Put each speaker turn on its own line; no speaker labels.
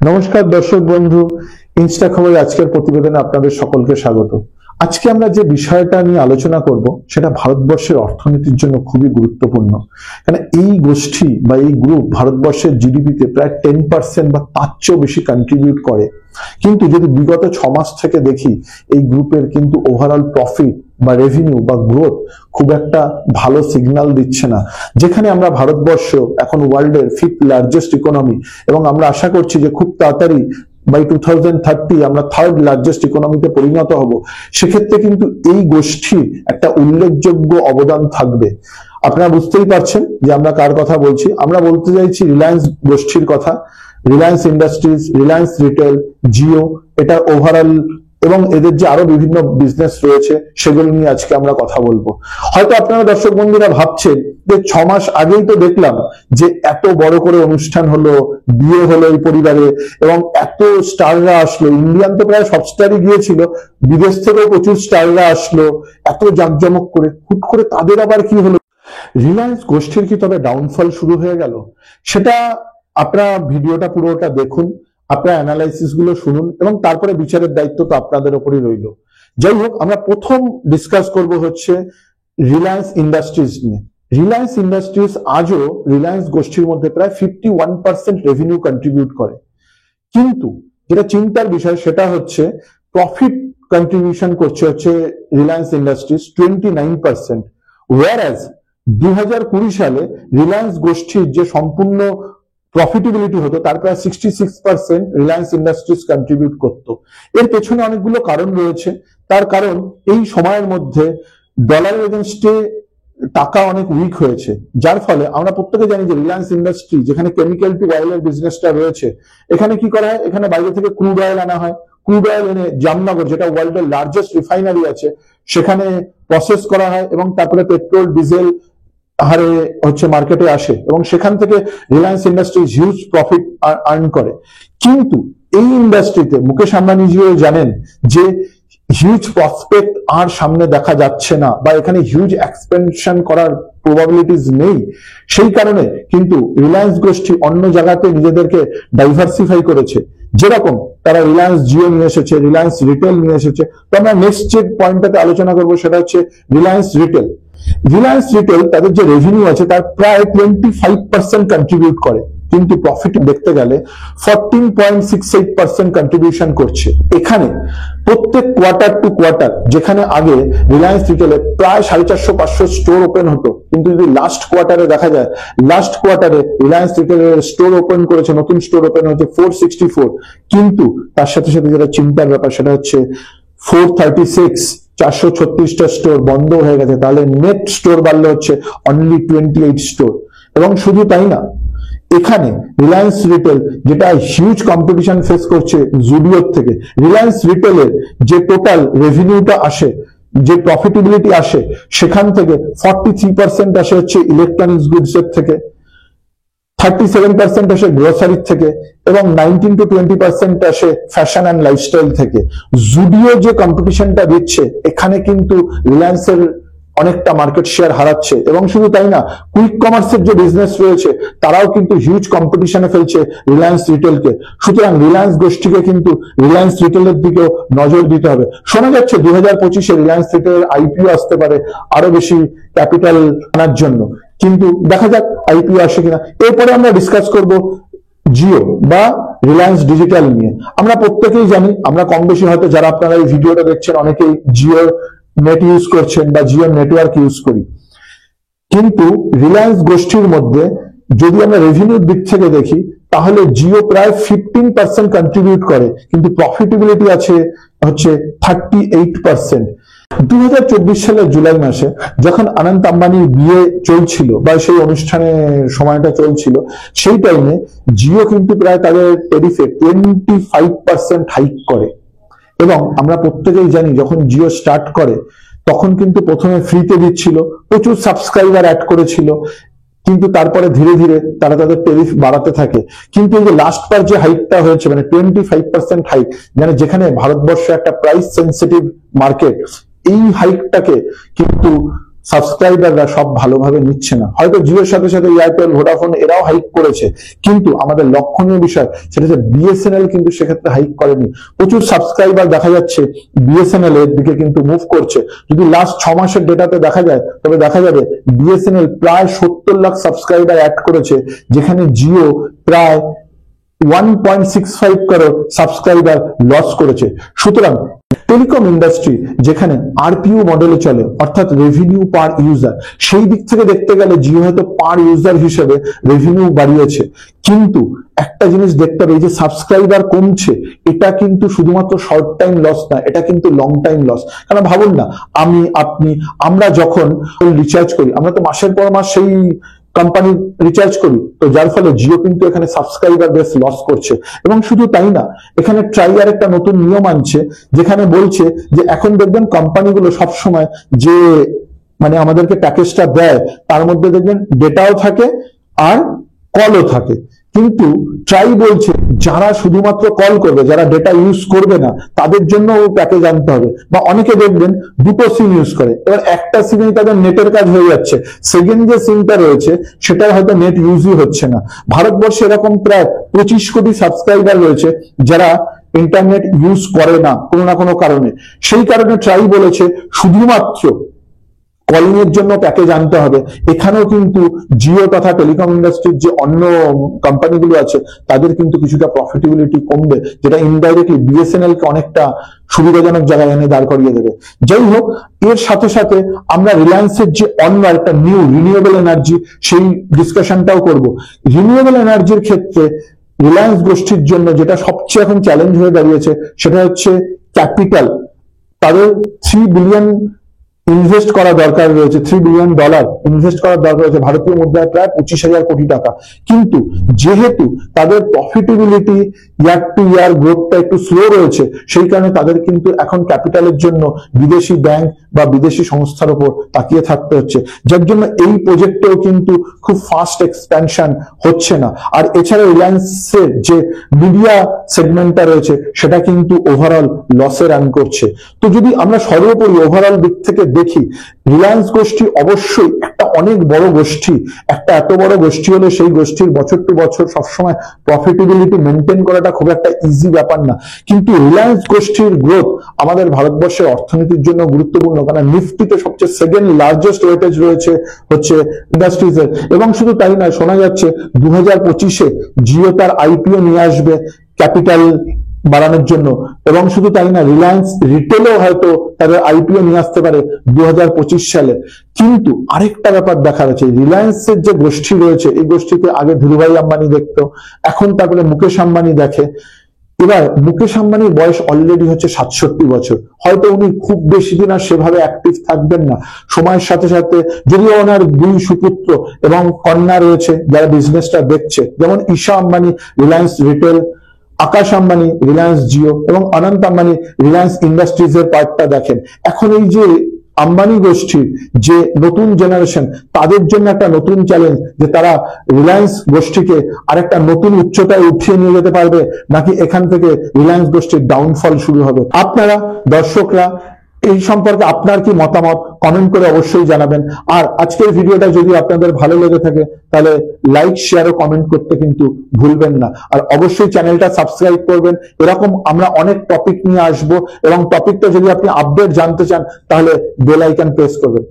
নমস্কার দর্শক বন্ধু, ইনস্টা খবর আজকের প্রতিবেদনে আপনাদের সকলকে স্বাগত। আজকে আমরা যে বিষয়টা নিয়ে আলোচনা করব সেটা ভারতবর্ষের অর্থনীতির জন্য খুবই গুরুত্বপূর্ণ। কারণ এই গোষ্ঠী বা এই গ্রুপ ভারতবর্ষের জিডিপিতে প্রায় 10% বা তার চেয়েও বেশি কন্ট্রিবিউট করে। কিন্তু যদি বিগত 6 মাস থেকে দেখি, এই গ্রুপের কিন্তু ওভারঅল প্রফিট বা রেভিনিউ বা গ্রোথ খুব একটা ভালো সিগন্যাল দিচ্ছে না। যেখানে আমরা ভারতবর্ষ এখন ওয়ার্ল্ডের 5th লার্জেস্ট ইকোনমি এবং আমরা আশা করছি যে খুব তাড়াতাড়ি বাই 2030 আমরা 3rd লার্জেস্ট ইকোনমিতে পরিণত হব। সেক্ষেত্রে কিন্তু এই গোষ্ঠীর একটা উল্লেখযোগ্য অবদান থাকবে। আপনারা বুঝতেই পারছেন যে আমরা কার কথা বলছি। আমরা বলতে চাইছি রিলায়েন্স গোষ্ঠীর কথা। রিলায়েন্স ইন্ডাস্ট্রিজ, রিলায়েন্স রিটেল, জিও, এটা ওভারঅল এবং এদের যে আরো বিভিন্ন বিজনেস রয়েছে সেগুলো নিয়ে আজকে আমরা কথা বলবো। হয়তো আপনারা দর্শক বন্ধুরা ভাবছেন যে 6 মাস আগেই তো দেখলাম যে এত বড় করে অনুষ্ঠান হলো, বিয়ে হলো এই পরিবারে এবং এত স্টাররা আসলো। ইন্ডিয়ান তো প্রায় সব স্টারই গিয়েছিল, বিদেশ থেকেও প্রচুর স্টাররা আসলো এত জাঁকজমক করে। হুট করে তাদের আবার কি হলো? রিলায়েন্স গোষ্ঠীর কি তবে ডাউনফল শুরু হয়ে গেল? সেটা আপনারা ভিডিওটা পুরোটা দেখুন, আপনারা অ্যানালাইসিস গুলো শুনুন এবং তারপরে বিচারের দায়িত্ব তো আপনাদের উপরই রইল। যাই হোক, আমরা প্রথম ডিসকাস করব হচ্ছে রিলায়েন্স ইন্ডাস্ট্রিজ নিয়ে। রিলায়েন্স ইন্ডাস্ট্রিজ আজও রিলায়েন্স গোষ্ঠীর মধ্যে প্রায় 51% রেভিনিউ কন্ট্রিবিউট করে। কিন্তু যেটা চিন্তার বিষয় সেটা হচ্ছে প্রফিট কন্ট্রিবিউশন করছে হচ্ছে রিলায়েন্স ইন্ডাস্ট্রিজ 29%, ওয়ারাজ 2020 সালে রিলায়েন্স গোষ্ঠীর যে সম্পূর্ণ প্রফিটেবিলিটি হতো তার প্রায় 66% রিলায়েন্স ইন্ডাস্ট্রিজ কন্ট্রিবিউট করত। এর পেছনে অনেকগুলো কারণ রয়েছে। তার কারণ এই সময়ের মধ্যে ডলারের এগেনস্টে টাকা অনেক উইক হয়েছে, যার ফলে আমরা প্রত্যেকে জানি যে রিলায়েন্স ইন্ডাস্ট্রি যেখানে কেমিক্যাল টু অয়েলের বিজনেসটা রয়েছে, এখানে কি করা হয়, এখানে বাইরে থেকে ক্রুড অয়েল আনা হয়। ক্রুড অয়েল এনে জামনগর, যেটা ওয়ার্ল্ডের লার্জেস্ট রিফাইনারি আছে, সেখানে প্রসেস করা হয় এবং তারপরে পেট্রোল ডিজেল হারে হচ্ছে মার্কেটে আসে এবং সেখান থেকে Reliance industry huge profit earn করে। কিন্তু এই ইন্ডাস্ট্রিতে মুকেশ আম্বানিজিও জানেন যে হিউজ প্রসপেক্ট আর সামনে দেখা যাচ্ছে না বা এখানে হিউজ এক্সপেনশন করার প্রবাবিলিটিস নেই। সেই কারণে কিন্তু রিলায়েন্স গোষ্ঠী অন্য জায়গাতে নিজেদেরকে ডাইভার্সিফাই করেছে। যেরকম তারা রিলায়েন্স জিও নিয়ে এসেছে, রিলায়েন্স রিটেল নিয়ে এসেছে। তো আমরা নেক্সট যে পয়েন্টটাতে আলোচনা করবো সেটা হচ্ছে রিলায়েন্স রিটেল। রিলায়েন্স রিটেল তাদের যে রেভিনিউ আছে তার প্রায় 25% কন্ট্রিবিউট করে, কিন্তু প্রফিট দেখতে গেলে 14.68% কন্ট্রিবিউশন করছে। এখানে প্রত্যেক কোয়ার্টার টু কোয়ার্টার, যেখানে আগে রিলায়েন্স রিটেলে প্রায় 450-500 স্টোর ওপেন হতো, কিন্তু যদি লাস্ট কোয়ার্টারে দেখা যায়, লাস্ট কোয়ার্টারে রিলায়েন্স রিটেলের স্টোর ওপেন করেছে, নতুন স্টোর ওপেন হচ্ছে 464, কিন্তু তার সাথে সাথে যেটা চিন্তার ব্যাপার সেটা হচ্ছে 436, 436টা স্টোর বন্ধ হয়ে গেছে। তাহলে নেট স্টোর বাড়লে হচ্ছে অনলি 28 স্টোর। এবং শুধু তাই না, এখানে রিলায়েন্স রিটেল যেটা হিউজ কম্পিটিশন ফেস করছে জুডিওর থেকে, রিলায়েন্স রিটেলের যে টোটাল রেভিনিউটা আসে, যে প্রফিটেবিলিটি আসে, সেখান থেকে 43% আসে হচ্ছে ইলেকট্রনিক্স গুডস এর থেকে, 37% আসে গ্রোসারির থেকে এবং 19 to 20% আসে ফ্যাশন অ্যান্ড লাইফস্টাইল থেকে। জুডিও যে কম্পিটিশনটা দিচ্ছে, এখানে কিন্তু রিলায়েন্সের অনেকটা মার্কেট শেয়ার হারাচ্ছে। এবং শুধু তাই না, কুইক কমার্সের যে বিজনেস রয়েছে তারাও কিন্তু হিউজ কম্পিটিশনে ফেলছে রিলায়েন্স রিটেলকে। সুতরাং রিলায়েন্স গোষ্ঠীকে কিন্তু রিলায়েন্স রিটেলের দিকেও নজর দিতে হবে। শোনা যাচ্ছে 2025-এ রিলায়েন্স রিটেলের আইপিও আসতে পারে আরো বেশি ক্যাপিটাল আনার জন্য, কিন্তু দেখা যাক আইপিও আসে কিনা। এরপরে আমরা ডিসকাস করব জিও বা রিলায়েন্স ডিজিটাল নিয়ে। আমরা প্রত্যেকেই জানি, আমরা কম বেশি হয়তো যারা আপনারা এই ভিডিওটা দেখছেন অনেকেই জিও নেট ইউজ করছেন বা জিও নেটওয়ার্ক ইউজ করি। কিন্তু রিলায়েন্স গোষ্ঠীর মধ্যে যদি আমরা রেভিনিউর দিক থেকে দেখি, তাহলে জিও প্রায় 15% কন্ট্রিবিউট করে, কিন্তু প্রফিটেবিলিটি আছে হচ্ছে 38%। 2024 সালের জুলাই মাসে যখন অনন্ত আম্বানির বিয়ে চলছিল বা সেই অনুষ্ঠানে সময়টা চলছিল, সেই টাইমে জিও কিন্তু প্রায় তাদের টেরিফে 25% হাইক করে। এবং আমরা প্রত্যেকেই জানি যখন জিও স্টার্ট করে তখন কিন্তু প্রথমে ফ্রিতে দিচ্ছিল, প্রচুর সাবস্ক্রাইবার অ্যাড করেছিল, কিন্তু তারপরে ধীরে ধীরে তারা তাদের টেরিফ বাড়াতে থাকে। কিন্তু এই যে লাস্ট বার যে হাইকটা হয়েছে, মানে 25% হাইক, মানে যেখানে ভারতবর্ষ একটা প্রাইস সেন্সিটিভ মার্কেট, এই হাইকটাকে কিন্তু সাবস্ক্রাইবাররা সব ভালোভাবে নিচ্ছে না। হয়তো জিওর সাথে সাথে এয়ারটেল, ভোডাফোন এরাও হাইক করেছে, কিন্তু আমাদের লক্ষণীয় বিষয় সেটা হচ্ছে বিএসএনএল কিন্তু সেক্ষেত্রে হাইক করেনি। প্রচুর সাবস্ক্রাইবার দেখা যাচ্ছে বিএসএনএল এর দিকে কিন্তু মুভ করছে। যদি লাস্ট 6 মাসের ডেটাতে দেখা যায়, তবে দেখা যাবে বিএসএনএল প্রায় 70 লাখ সাবস্ক্রাইবার অ্যাড করেছে, যেখানে জিও প্রায় 1.65 করোড় সাবস্ক্রাইবার লস করেছে। সুতরাং টেলিকম ইন্ডাস্ট্রি যেখানে আরপিইউ মডেলে চলে, অর্থাৎ রেভিনিউ পার ইউজার, সেই দিক থেকে দেখতে গেলে জিও হয়তো পার ইউজার হিসেবে রেভিনিউ বাড়িয়েছে, কিন্তু একটা জিনিস দেখতে হবে, এই যে সাবস্ক্রাইবার কমছে, এটা কিন্তু শুধুমাত্র শর্ট টাইম লস না, এটা কিন্তু লং টাইম লস। কারণ ভাবুন না, আমি, আপনি, আমরা যখন রিচার্জ করি, আমরা তো মাসের পর মাস সেই কোম্পানি রিচার্জ করি, তো যার ফলে জিও কিন্তু এখানে সাবস্ক্রাইবার বেস লস করছে। এবং শুধু তাই না, এখানে ট্রাই আর একটা নতুন নিয়ম আনছে, যেখানে বলছে যে এখন দেখবেন কোম্পানিগুলো সবসময় যে মানে আমাদেরকে প্যাকেজটা দেয়, তার মধ্যে দেখবেন ডেটাও থাকে আর কলও থাকে, কিন্তু ট্রাই বলছে যারা শুধুমাত্র কল করবে, যারা ডেটা ইউজ করবে না, তাদের জন্য প্যাকেজ আনতে হবে। বা অনেকে দেখবেন দুটো সিম ইউজ করে, এবার একটা সিমেই তাদের নেটের কাজ হয়ে যাচ্ছে, সেকেন্ড যে সিমটা রয়েছে সেটা হয়তো নেট ইউজই হচ্ছে না। ভারতবর্ষে এরকম প্রায় 25 কোটি সাবস্ক্রাইবার রয়েছে যারা ইন্টারনেট ইউজ করে না কোনো না কোনো কারণে। সেই কারণে ট্রাই বলেছে শুধুমাত্র কলিং এর জন্য প্যাকেজ আনতে হবে। এখানেও কিন্তু জিও তথা টেলিকম ইন্ডাস্ট্রির যে অন্য কোম্পানিগুলো আছে, তাদের কিন্তু কিছুটা প্রফিটেবিলিটি কমবে, যেটা ইনডাইরেক্টলি বিএসএনএল কে অনেকটা সুবিধাজনক জায়গায় এনে দাঁড় করিয়ে দেবে। যাই হোক, এর সাথে সাথে আমরা রিলায়েন্সের যে অন্য একটা নিউ রিনিউয়েবল এনার্জি, সেই ডিসকাশনটাও করব। রিনিউয়েবল এনার্জির ক্ষেত্রে রিলায়েন্স গোষ্ঠীর জন্য যেটা সবচেয়ে এখন চ্যালেঞ্জ হয়ে দাঁড়িয়েছে, সেটা হচ্ছে ক্যাপিটাল। তাদের 3 বিলিয়ন ইনভেস্ট করা দরকার রয়েছে, $3 বিলিয়ন ইনভেস্ট করার দরকার রয়েছে, ভারতীয় মুদ্রায় প্রায় 25,000 কোটি টাকা। কিন্তু যেহেতু তাদের প্রফিটেবিলিটি ইয়ার টু ইয়ার গ্রোথটা একটু স্লো রয়েছে, সেই কারণে তাদের কিন্তু এখন ক্যাপিটালের জন্য বিদেশি ব্যাংক বা বিদেশি সংস্থার উপর তাকিয়ে থাকতে হচ্ছে, যার জন্য এই প্রজেক্টেও কিন্তু খুব ফাস্ট এক্সপ্যানশন হচ্ছে না। আর এছাড়া রিলায়েন্সের যে মিডিয়া সেগমেন্টটা রয়েছে, সেটা কিন্তু ওভারঅল লসে রান করছে। তো যদি আমরা সর্বোপরি ওভারঅল দিক থেকে দেখি, রিলায়েন্স গোষ্ঠী অবশ্যই একটা অনেক বড় গোষ্ঠী। একটা এত বড় গোষ্ঠী হলে সেই গোষ্ঠীর বছর টু বছর সবসময় প্রফিটেবিলিটি মেনটেন করাটা খুব একটা ইজি ব্যাপার না। কিন্তু রিলায়েন্স গোষ্ঠীর গ্রোথ আমাদের ভারতবর্ষের অর্থনীতির জন্য গুরুত্বপূর্ণ, কারণ নিফটিতে সবচেয়ে সেকেন্ড লার্জেস্ট ওয়েটেজ রয়েছে হচ্ছে ইন্ডাস্ট্রিজের। এবং শুধু তাই নয়, শোনা যাচ্ছে 2025-এ জিও তার আইপিও নিয়ে আসবে ক্যাপিটাল বাড়ানোর জন্য। এবং শুধু তাই না, রিলায়েন্স রিটেলও হয়তো তাদের আইপিও নিয়ে আসতে পারে 2025 সালে। কিন্তু আরেকটা ব্যাপার দেখার আছে, রিলায়েন্সের যে গোষ্ঠী রয়েছে, এই গোষ্ঠীতে আগে ধীরুভাই আম্বানি দেখতো, এখন তারপরে মুকেশ আম্বানি দেখে। এবার মুকেশ আম্বানির বয়স অলরেডি হচ্ছে 67 বছর। হয়তো উনি খুব বেশি দিন আর সেভাবে অ্যাক্টিভ থাকবেন না। সময়ের সাথে সাথে যদিও ওনার 2 সুপুত্র এবং কন্যা রয়েছে যারা বিজনেসটা দেখছে, যেমন ঈশা আম্বানি রিলায়েন্স রিটেল, আকাশ আম্বানি রিলায়েন্স জিও এবং অনন্ত আম্বানি রিলায়েন্স ইন্ডাস্ট্রিজ এর পার্টটা দেখেন। এখন এই যে আম্বানি গোষ্ঠীর যে নতুন জেনারেশন, তাদের জন্য একটা নতুন চ্যালেঞ্জ যে তারা রিলায়েন্স গোষ্ঠীকে আরেকটা নতুন উচ্চতায় উঠিয়ে নিয়ে যেতে পারবে, নাকি এখান থেকে রিলায়েন্স গোষ্ঠীর ডাউনফল শুরু হবে। আপনারা দর্শকরা এই সম্পর্কে আপনার কি মতামত কমেন্ট করে অবশ্যই জানাবেন। আর আজকের ভিডিওটা যদি আপনাদের ভালো লেগে থাকে, তাহলে লাইক, শেয়ার ও কমেন্ট করতে কিন্তু ভুলবেন না। আর অবশ্যই চ্যানেলটা সাবস্ক্রাইব করবেন। এরকম আমরা অনেক টপিক নিয়ে আসবো, এবং টপিকটা যদি আপনি আপডেট জানতে চান, তাহলে বেল আইকন প্রেস করবেন।